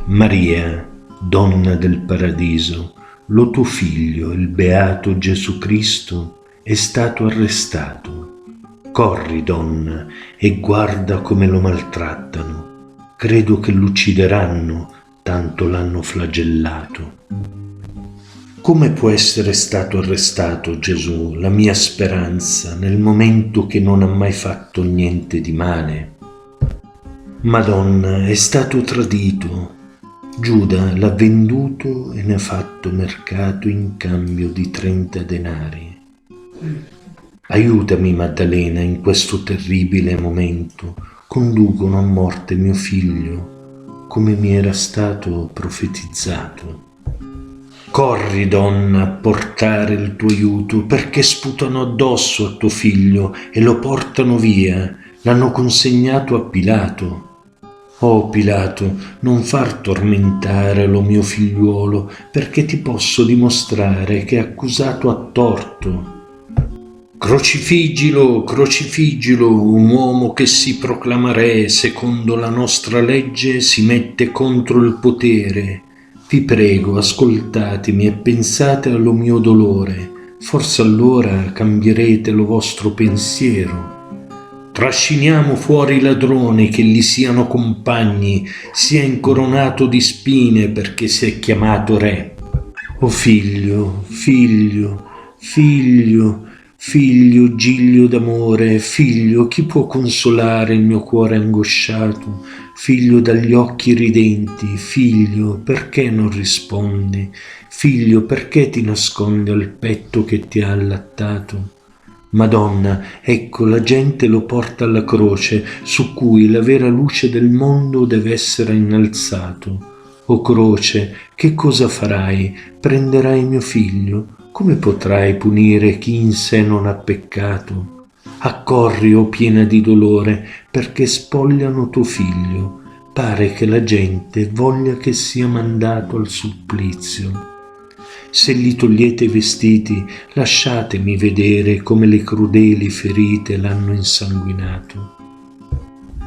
Maria, donna del paradiso, lo tuo figlio, il beato Gesù Cristo, è stato arrestato. Corri, donna, e guarda come lo maltrattano. Credo che l'uccideranno, tanto l'hanno flagellato. Come può essere stato arrestato Gesù, la mia speranza, nel momento che non ha mai fatto niente di male? Madonna, è stato tradito. Giuda l'ha venduto e ne ha fatto mercato in cambio di 30 denari. Aiutami, Maddalena, in questo terribile momento. Conducono a morte mio figlio, come mi era stato profetizzato. Corri, donna, a portare il tuo aiuto, perché sputano addosso a tuo figlio e lo portano via. L'hanno consegnato a Pilato. Oh Pilato, non far tormentare lo mio figliuolo, perché ti posso dimostrare che è accusato a torto. Crocifiggilo, crocifiggilo, un uomo che si proclama re secondo la nostra legge si mette contro il potere. Vi prego, ascoltatemi e pensate allo mio dolore, forse allora cambierete lo vostro pensiero. Trasciniamo fuori i ladroni, che gli siano compagni, sia incoronato di spine perché si è chiamato re. O figlio, figlio, figlio, figlio, giglio d'amore, figlio, chi può consolare il mio cuore angosciato? Figlio dagli occhi ridenti, figlio, perché non rispondi? Figlio, perché ti nascondi al petto che ti ha allattato? Madonna, ecco, la gente lo porta alla croce, su cui la vera luce del mondo deve essere innalzato. O croce, che cosa farai? Prenderai mio figlio? Come potrai punire chi in sé non ha peccato? Accorri, o piena di dolore, perché spogliano tuo figlio. Pare che la gente voglia che sia mandato al supplizio. Se gli togliete i vestiti, lasciatemi vedere come le crudeli ferite l'hanno insanguinato.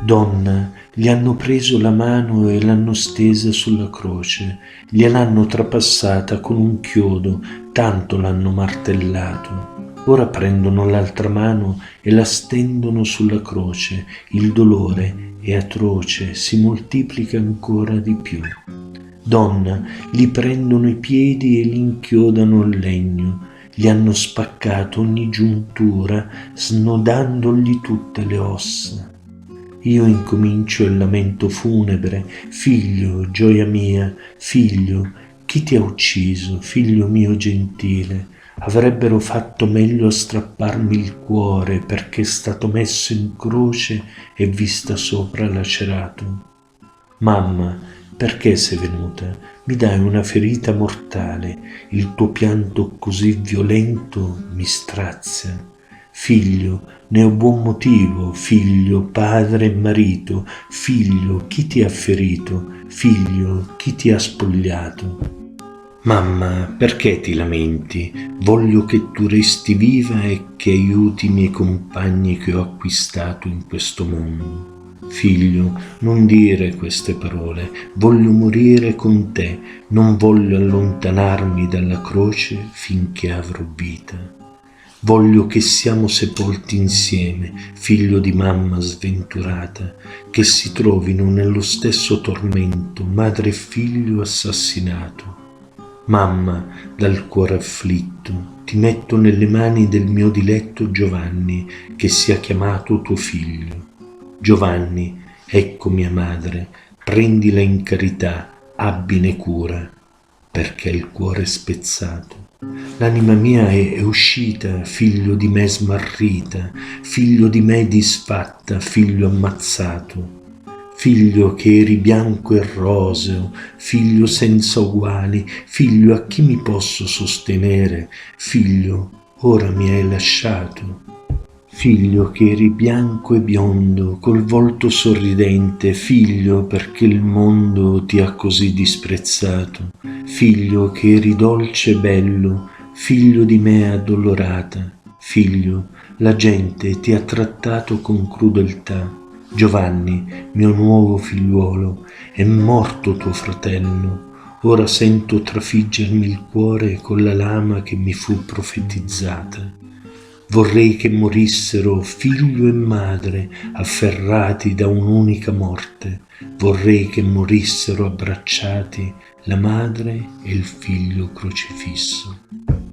Donna, gli hanno preso la mano e l'hanno stesa sulla croce, gliel'hanno trapassata con un chiodo, tanto l'hanno martellato. Ora prendono l'altra mano e la stendono sulla croce, il dolore è atroce, si moltiplica ancora di più. Donna, gli prendono i piedi e li inchiodano al legno, gli hanno spaccato ogni giuntura, snodandogli tutte le ossa. Io incomincio il lamento funebre, figlio, gioia mia, figlio, chi ti ha ucciso, figlio mio gentile? Avrebbero fatto meglio a strapparmi il cuore, perché è stato messo in croce e vista sopra lacerato. Mamma, perché sei venuta? Mi dai una ferita mortale, il tuo pianto così violento mi strazia. Figlio, ne ho buon motivo, figlio, padre e marito, figlio, chi ti ha ferito? Figlio, chi ti ha spogliato? Mamma, perché ti lamenti? Voglio che tu resti viva e che aiuti i miei compagni che ho acquistato in questo mondo. Figlio, non dire queste parole, voglio morire con te, non voglio allontanarmi dalla croce finché avrò vita. Voglio che siamo sepolti insieme, figlio di mamma sventurata, che si trovino nello stesso tormento, madre e figlio assassinato. Mamma, dal cuore afflitto, ti metto nelle mani del mio diletto Giovanni, che sia chiamato tuo figlio. Giovanni, ecco mia madre, prendila in carità, abbine cura, perché il cuore è spezzato. L'anima mia è uscita, figlio di me smarrita, figlio di me disfatta, figlio ammazzato. Figlio che eri bianco e roseo, figlio senza uguali, figlio a chi mi posso sostenere, figlio, ora mi hai lasciato. Figlio che eri bianco e biondo, col volto sorridente, figlio perché il mondo ti ha così disprezzato, figlio che eri dolce e bello, figlio di me addolorata, figlio, la gente ti ha trattato con crudeltà, Giovanni, mio nuovo figliuolo, è morto tuo fratello. Ora sento trafiggermi il cuore con la lama che mi fu profetizzata. Vorrei che morissero figlio e madre afferrati da un'unica morte. Vorrei che morissero abbracciati la madre e il figlio crocifisso.